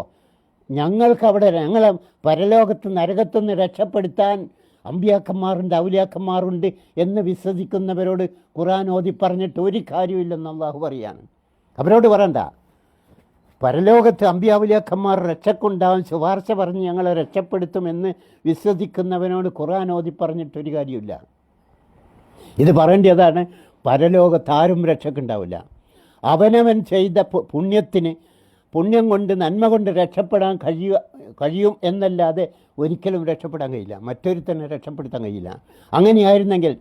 ഞങ്ങളെ പരലോകത്ത് നരകത്തുനിന്ന് രക്ഷപ്പെടുത്താൻ അമ്പിയാക്കന്മാരുണ്ട് ഔലിയാക്കന്മാരുണ്ട് എന്ന് വിശ്വസിക്കുന്നവരോട് ഖുർആൻ ഓതി പറഞ്ഞിട്ട് ഒരു കാര്യമില്ലെന്ന് അള്ളാഹു പറയാണ്. അവരോട് പറയണ്ട. പരലോകത്ത് അമ്പിയാവുലിയാക്കന്മാർ രക്ഷക്കുണ്ടാവും ശുപാർശ പറഞ്ഞ് ഞങ്ങളെ രക്ഷപ്പെടുത്തുമെന്ന് വിശ്വസിക്കുന്നവനോട് ഖുർആൻ ഓതി പറഞ്ഞിട്ടൊരു കാര്യമില്ല. ഇത് പറയേണ്ടതാണ്. പരലോകത്ത് ആരും രക്ഷക്കുണ്ടാവില്ല. അവനവൻ ചെയ്ത പുണ്യം കൊണ്ട് നന്മ കൊണ്ട് രക്ഷപ്പെടാൻ കഴിയും എന്നല്ലാതെ ഒരിക്കലും രക്ഷപ്പെടാൻ കഴിയില്ല, മറ്റൊരുത്തനെ രക്ഷപ്പെടുത്താൻ കഴിയില്ല. അങ്ങനെയായിരുന്നെങ്കിൽ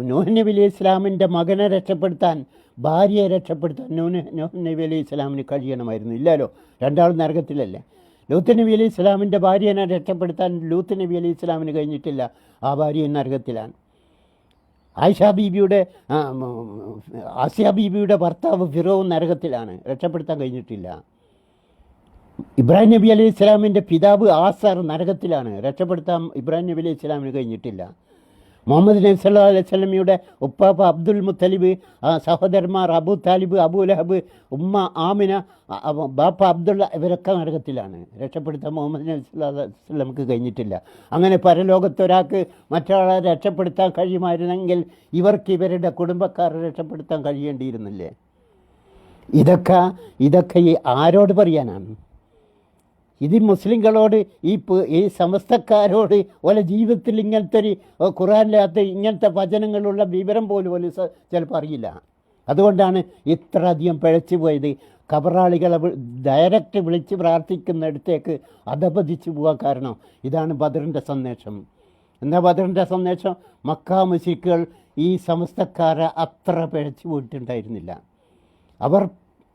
നൂഹ് നബി അലൈഹി ഇസ്ലാമിൻ്റെ മകനെ രക്ഷപ്പെടുത്താൻ, ഭാര്യയെ രക്ഷപ്പെടുത്താൻ നൂഹ് നബി അലൈഹി ഇസ്ലാമിന് കഴിയണമായിരുന്നു. ഇല്ലല്ലോ, രണ്ടാളും നരകത്തിലല്ലേ. ലൂത്ത് നബി അലൈഹി ഇസ്ലാമിൻ്റെ ഭാര്യനെ രക്ഷപ്പെടുത്താൻ ലൂത്ത് നബി അലൈഹി ഇസ്ലാമിന് കഴിഞ്ഞിട്ടില്ല, ആ ഭാര്യ നരകത്തിലാണ്. ആയിഷ ബീബിയുടെ ഭർത്താവ് ഫിറോൻ നരകത്തിലാണ്, രക്ഷപ്പെടുത്താൻ കഴിഞ്ഞിട്ടില്ല. ഇബ്രാഹിം നബി അലൈഹി ഇസ്ലാമിൻ്റെ പിതാവ് ആസർ നരകത്തിലാണ്, രക്ഷപ്പെടുത്താൻ ഇബ്രാഹിം നബി അലൈഹി ഇസ്ലാമിന് കഴിഞ്ഞിട്ടില്ല. മുഹമ്മദ് നബി സല്ലല്ലാഹു അലൈഹി വസല്ലമയുടെ ഉപ്പാപ്പ അബ്ദുൽ മുത്തലിബ്, സഹോദരന്മാർ അബൂ താലിബ്, അബൂ ലഹബ്, ഉമ്മ ആമിന, ബാപ്പ അബ്ദുള്ള, ഇവരൊക്കെ നരകത്തിലാണ്, രക്ഷപ്പെടുത്താൻ മുഹമ്മദ് നബി സല്ലല്ലാഹു അലൈഹി വസല്ലമക്ക് കഴിഞ്ഞിട്ടില്ല. അങ്ങനെ പരലോകത്തൊരാൾക്ക് മറ്റൊരാളെ രക്ഷപ്പെടുത്താൻ കഴിയുമായിരുന്നെങ്കിൽ ഇവർക്ക് ഇവരുടെ കുടുംബക്കാരെ രക്ഷപ്പെടുത്താൻ കഴിയേണ്ടിയിരുന്നില്ലേ? ഇതൊക്കെ ആരോട് പറയാനാണ്? ഇത് മുസ്ലിങ്ങളോട് ഈ സമസ്തക്കാരോട് ഓലെ ജീവിതത്തിൽ ഇങ്ങനത്തെ ഒരു ഖുർആനിനകത്ത് ഇങ്ങനത്തെ വചനങ്ങളുള്ള വിവരം പോലും ഓല് ചിലപ്പോൾ അറിയില്ല. അതുകൊണ്ടാണ് ഇത്ര അധികം പിഴച്ചു പോയത്. ഖബറാളികളെ ഡയറക്റ്റ് വിളിച്ച് പ്രാർത്ഥിക്കുന്നിടത്തേക്ക് അധപതിച്ചു പോകാൻ കാരണം ഇതാണ് ബദറിൻ്റെ സന്ദേശം. എന്താ ബദറിൻ്റെ സന്ദേശം? മക്കാ മുശ്രിക്കുകൾ ഈ സമസ്തക്കാരെ അത്ര പിഴച്ചു പോയിട്ടുണ്ടായിരുന്നില്ല.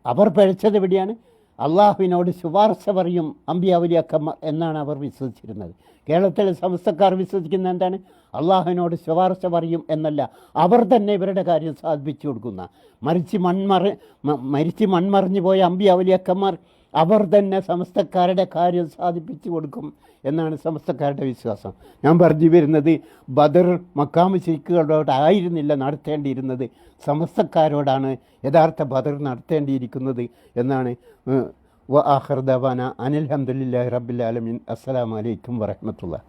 അവർ പിഴച്ചത് എവിടെയാണ്? അള്ളാഹുവിനോട് ശുപാർശ പറയും അമ്പിയാവുലിയാക്കന്മാർ എന്നാണ് അവർ വിശ്വസിച്ചിരുന്നത്. കേരളത്തിലെ സമസ്തക്കാർ വിശ്വസിക്കുന്ന എന്താണ്? അള്ളാഹുവിനോട് ശുപാർശ പറയും എന്നല്ല, അവർ തന്നെ ഇവരുടെ കാര്യം സാധിപ്പിച്ചു കൊടുക്കുന്ന, മരിച്ച് മൺമറിഞ്ഞു പോയ അമ്പിയാവുലിയാക്കന്മാർ അവർ തന്നെ സമസ്തക്കാരുടെ കാര്യം സാധിപ്പിച്ചു കൊടുക്കും എന്നാണ് സമസ്തക്കാരുടെ വിശ്വാസം. ഞാൻ പറഞ്ഞു വരുന്നത് ബദർ മക്കാ മുശ്രിക്കുകളോടായിരുന്നില്ല നടത്തേണ്ടിയിരുന്നത്, സമസ്തക്കാരോടാണ് യഥാർത്ഥ ബദർ നടത്തേണ്ടിയിരിക്കുന്നത് എന്നാണ്. വ ആഖിറു ദഅവാന അനിൽ ഹംദുലില്ലാഹി റബ്ബിൽ ആലമീൻ. അസ്സലാമു അലൈക്കും വറഹ്മത്തുള്ളാഹി.